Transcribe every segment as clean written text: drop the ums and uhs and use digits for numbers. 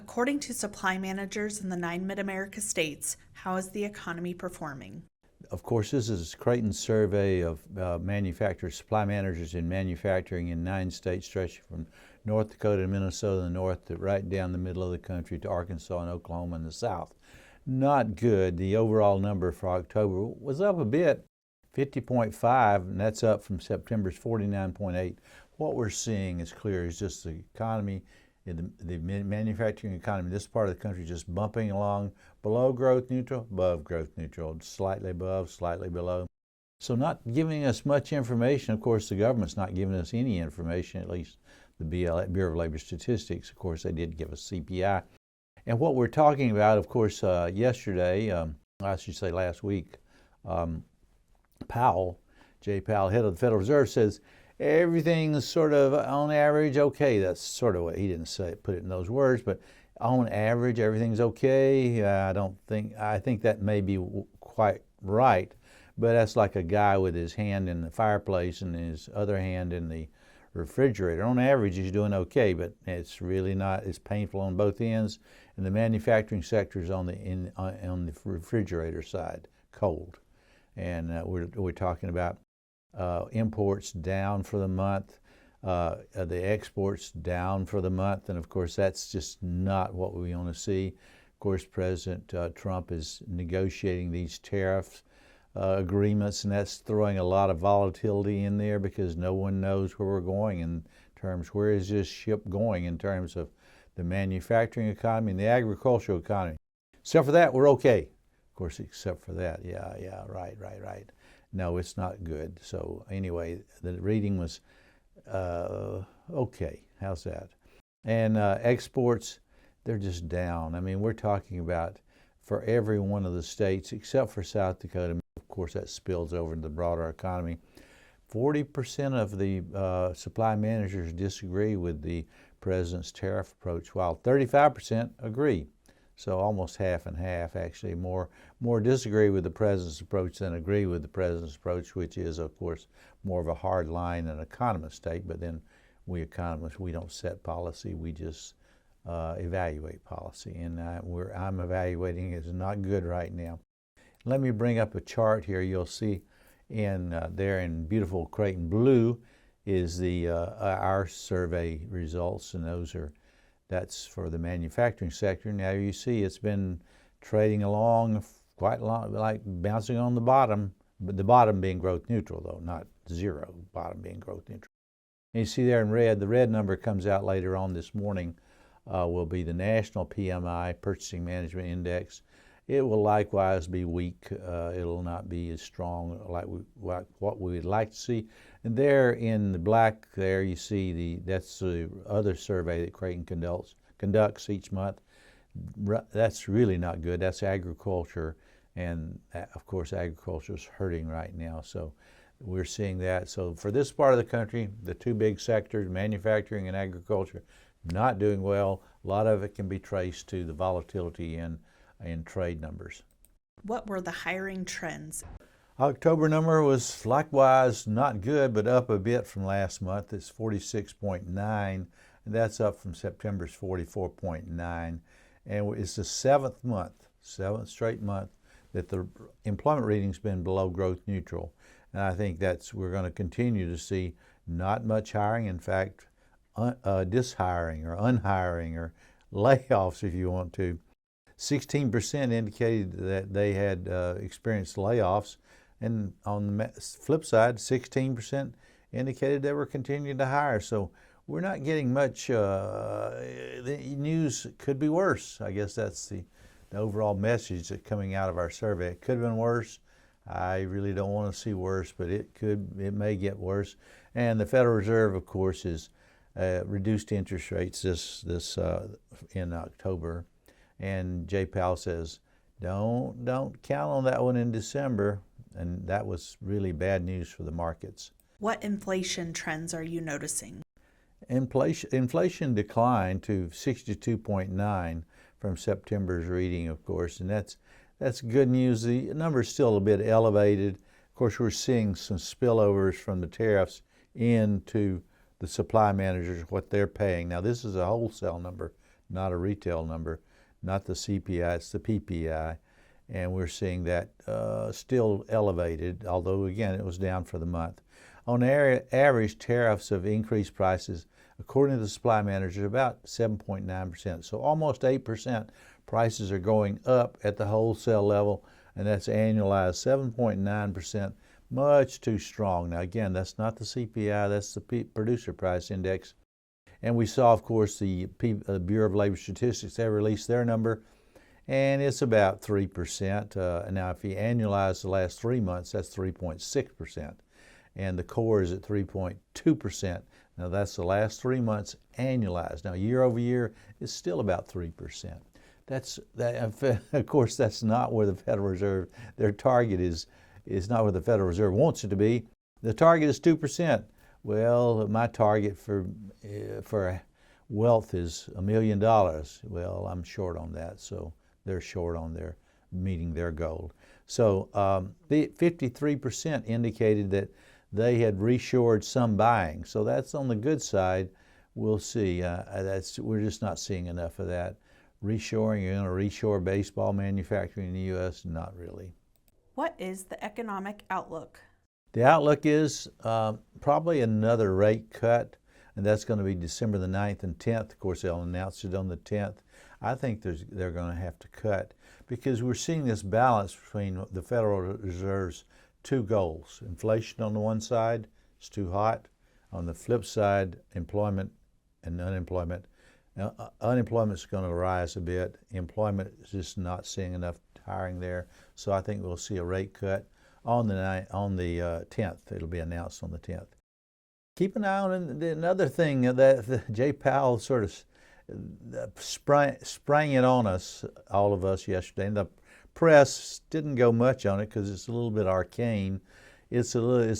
According to supply managers in the 9 Mid-America states, how is the economy performing? Of course, this is Creighton's survey of manufacturers, supply managers in manufacturing in 9 states, stretching from North Dakota to Minnesota in the north to right down the middle of the country to Arkansas and Oklahoma in the south. Not good. The overall number for October was up a bit, 50.5, and that's up from September's 49.8. What we're seeing is clear is just the economy, the manufacturing economy, this part of the country just bumping along below growth neutral, above growth neutral, slightly above, slightly below. So not giving us much information. Of course, the government's not giving us any information, at least the Bureau of Labor Statistics. Of course, they did give us CPI. And what we're talking about, of course, yesterday, I should say last week, Jay Powell, head of the Federal Reserve, says everything's sort of on average okay. That's sort of what he didn't say, put it in those words, but on average everything's okay. I think that may be quite right, but that's like a guy with his hand in the fireplace and his other hand in the refrigerator. On average he's doing okay, but it's really not. It's painful on both ends, and the manufacturing sector is on the refrigerator side, cold. And we're talking about imports down for the month, the exports down for the month, and of course that's just not what we want to see. Of course, President Trump is negotiating these tariff agreements, and that's throwing a lot of volatility in there because no one knows where we're going in terms, where is this ship going in terms of the manufacturing economy and the agricultural economy. Except for that, we're okay. Of course, except for that, yeah, right. No, it's not good. So anyway, the reading was okay. How's that? And exports, they're just down. I mean, we're talking about for every one of the states except for South Dakota. Of course, that spills over into the broader economy. 40% of the supply managers disagree with the president's tariff approach, while 35% agree. So almost half and half, actually. More disagree with the president's approach than agree with the president's approach, which is, of course, more of a hard line an economist take. But then we economists, we don't set policy, we just evaluate policy. And I'm evaluating it as not good right now. Let me bring up a chart here. You'll see there in beautiful Creighton blue is our survey results, and that's for the manufacturing sector. Now you see it's been trading along quite long, like bouncing on the bottom, but the bottom being growth neutral though, not zero, bottom being growth neutral. And you see there in red, the red number comes out later on this morning, will be the national PMI, Purchasing Management Index. It will likewise be weak. It'll not be as strong like what we would like to see. And there in the black there you see that's the other survey that Creighton conducts each month. That's really not good. That's agriculture, and of course agriculture is hurting right now. So we're seeing that. So for this part of the country, the two big sectors, manufacturing and agriculture, not doing well. A lot of it can be traced to the volatility in trade numbers. What were the hiring trends? October number was likewise not good, but up a bit from last month. It's 46.9, and that's up from September's 44.9. And it's the seventh straight month that the employment reading's been below growth neutral. And I think we're going to continue to see not much hiring. In fact, dishiring or unhiring or layoffs, if you want to. 16% indicated that they had experienced layoffs, and on the flip side, 16% indicated they were continuing to hire. So we're not getting much. The news could be worse. I guess that's the overall message that's coming out of our survey. It could have been worse. I really don't want to see worse, but it may get worse. And the Federal Reserve, of course, has reduced interest rates this in October. And Jay Powell says, don't count on that one in December. And that was really bad news for the markets. What inflation trends are you noticing? Inflation declined to 62.9 from September's reading, of course, and that's good news. The number's still a bit elevated. Of course, we're seeing some spillovers from the tariffs into the supply managers, what they're paying. Now, this is a wholesale number, not a retail number, not the CPI, it's the PPI. And we're seeing that still elevated, although again it was down for the month. On average, tariffs have increased prices, according to the supply manager, about 7.9%. So almost 8% prices are going up at the wholesale level, and that's annualized 7.9%, much too strong. Now again, that's not the CPI, that's the producer price index. And we saw, of course, the Bureau of Labor Statistics, they released their number, and it's about 3%. Now if you annualize the last 3 months, that's 3.6%. And the core is at 3.2%. Now that's the last 3 months annualized. Now year over year, it's still about 3%. Of course, that's not where the Federal Reserve, their target is not where the Federal Reserve wants it to be. The target is 2%. Well, my target for wealth is $1 million. Well, I'm short on that, so they're short on their meeting their goal. So the 53% indicated that they had reshored some buying. So that's on the good side. We'll see. We're just not seeing enough of that. Reshoring, you're going to reshore baseball manufacturing in the U.S.? Not really. What is the economic outlook? The outlook is probably another rate cut, and that's going to be December the 9th and 10th. Of course, they'll announce it on the 10th. I think they're going to have to cut because we're seeing this balance between the Federal Reserve's two goals. Inflation on the one side is too hot. On the flip side, employment and unemployment. Now, unemployment is going to rise a bit. Employment is just not seeing enough hiring there. So I think we'll see a rate cut on the 10th. It'll be announced on the 10th. Keep an eye on another thing that Jay Powell sort of sprang it on us, all of us yesterday. And the press didn't go much on it because it's a little bit arcane. It's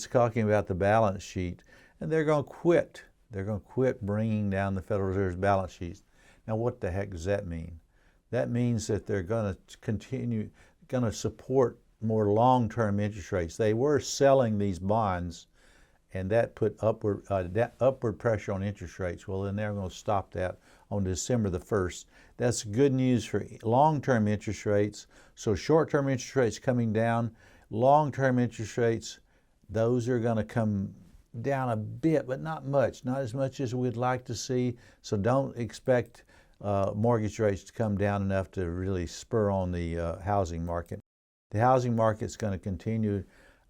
talking about the balance sheet, and they're going to quit. They're going to quit bringing down the Federal Reserve's balance sheets. Now, what the heck does that mean? That means that they're going to support more long-term interest rates. They were selling these bonds, and that put upward pressure on interest rates. Well, then they're going to stop that on December the 1st. That's good news for long-term interest rates. So short-term interest rates coming down, long-term interest rates, those are going to come down a bit, but not much, not as much as we'd like to see. So don't expect mortgage rates to come down enough to really spur on the housing market. The housing market's going to continue,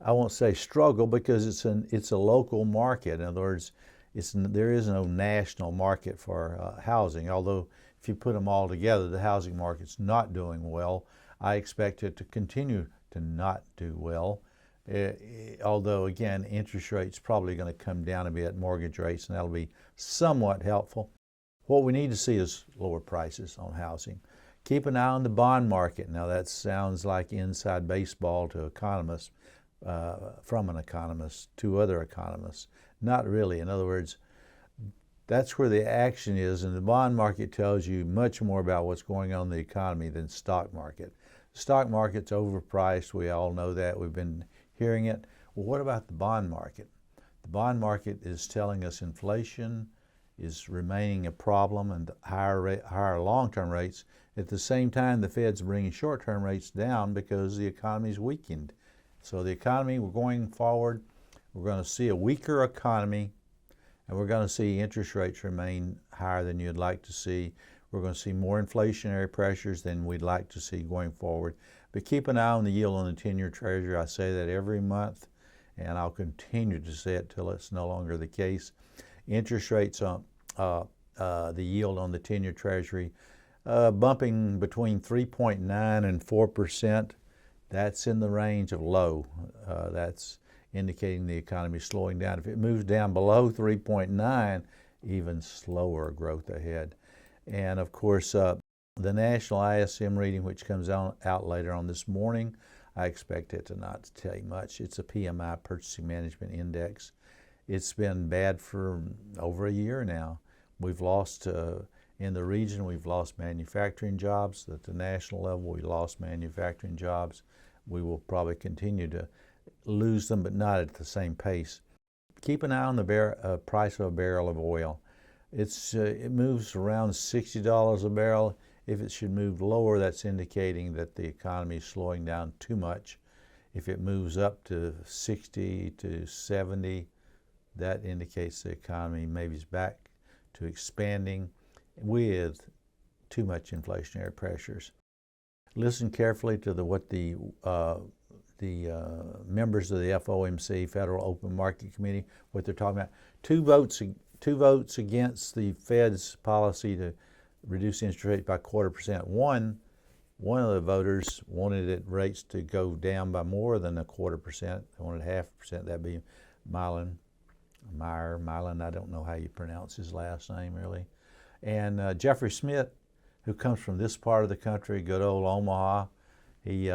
I won't say struggle, because it's a local market. In other words, there is no national market for housing. Although if you put them all together, the housing market's not doing well. I expect it to continue to not do well. Although again, interest rates probably going to come down a bit, mortgage rates, and that'll be somewhat helpful. What we need to see is lower prices on housing. Keep an eye on the bond market. Now that sounds like inside baseball to economists, from an economist to other economists. Not really. In other words, that's where the action is, and the bond market tells you much more about what's going on in the economy than the stock market. The stock market's overpriced. We all know that. We've been hearing it. Well, what about the bond market? The bond market is telling us inflation is remaining a problem and higher long-term rates. At the same time, the Fed's bringing short-term rates down because the economy's weakened. So the economy, we're going forward, we're going to see a weaker economy, and we're going to see interest rates remain higher than you'd like to see. We're going to see more inflationary pressures than we'd like to see going forward. But keep an eye on the yield on the 10-year Treasury. I say that every month, and I'll continue to say it till it's no longer the case. Interest rates on the yield on the 10-year Treasury bumping between 3.9 and 4%. That's in the range of low. That's indicating the economy is slowing down. If it moves down below 3.9, even slower growth ahead. And of course, the national ISM reading, which comes out later on this morning, I expect it to not tell you much. It's a PMI, Purchasing Management Index. It's been bad for over a year now. We've lost, in the region, we've lost manufacturing jobs. At the national level, we lost manufacturing jobs. We will probably continue to lose them, but not at the same pace. Keep an eye on the price of a barrel of oil. it moves around $60 a barrel. If it should move lower, that's indicating that the economy is slowing down too much. If it moves up to 60 to 70, that indicates the economy maybe is back to expanding with too much inflationary pressures. Listen carefully to what the members of the FOMC, Federal Open Market Committee, what they're talking about. Two votes against the Fed's policy to reduce interest rates by 0.25%. One of the voters wanted rates to go down by more than 0.25%. They wanted 0.5%. That'd be Milan, I don't know how you pronounce his last name really. And Jeffrey Smith, who comes from this part of the country, good old Omaha, he's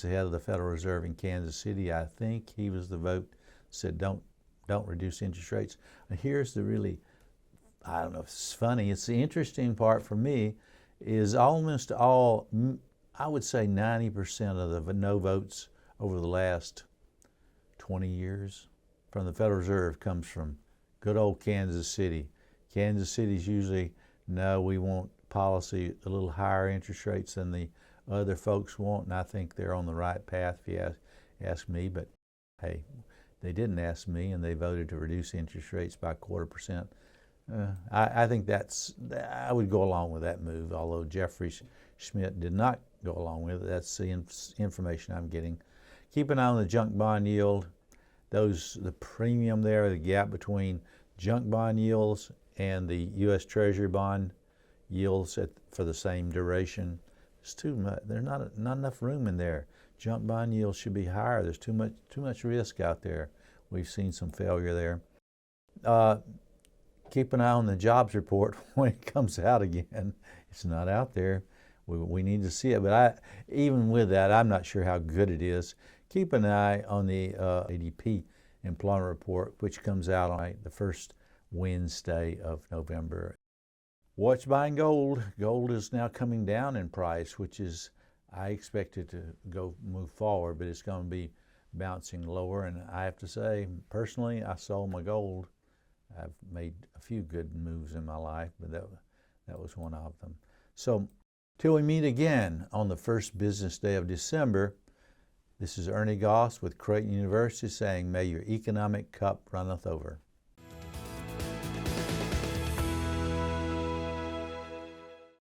the head of the Federal Reserve in Kansas City. I think he was the vote that said don't reduce interest rates. And here's the really, I don't know if it's funny, it's the interesting part for me, is almost all, I would say 90% of the no votes over the last 20 years from the Federal Reserve comes from good old Kansas City. Kansas City's usually, no, we want policy a little higher interest rates than the other folks want, and I think they're on the right path if you ask me, but hey, they didn't ask me and they voted to reduce interest rates by 0.25%. I think I would go along with that move, although Jeffrey Schmidt did not go along with it. That's the information I'm getting. Keep an eye on the junk bond yield. The premium there, the gap between junk bond yields and the U.S. Treasury bond yields for the same duration. It's too much. There's not enough room in there. Junk bond yields should be higher. There's too much risk out there. We've seen some failure there. Keep an eye on the jobs report when it comes out again. It's not out there. We need to see it, but even with that, I'm not sure how good it is. Keep an eye on the ADP employment report, which comes out on the first Wednesday of November. Watch buying gold. Gold is now coming down in price, which is, I expect it to move forward, but it's going to be bouncing lower. And I have to say, personally, I sold my gold. I've made a few good moves in my life, but that was one of them. So, till we meet again on the first business day of December, this is Ernie Goss with Creighton University saying, may your economic cup runneth over.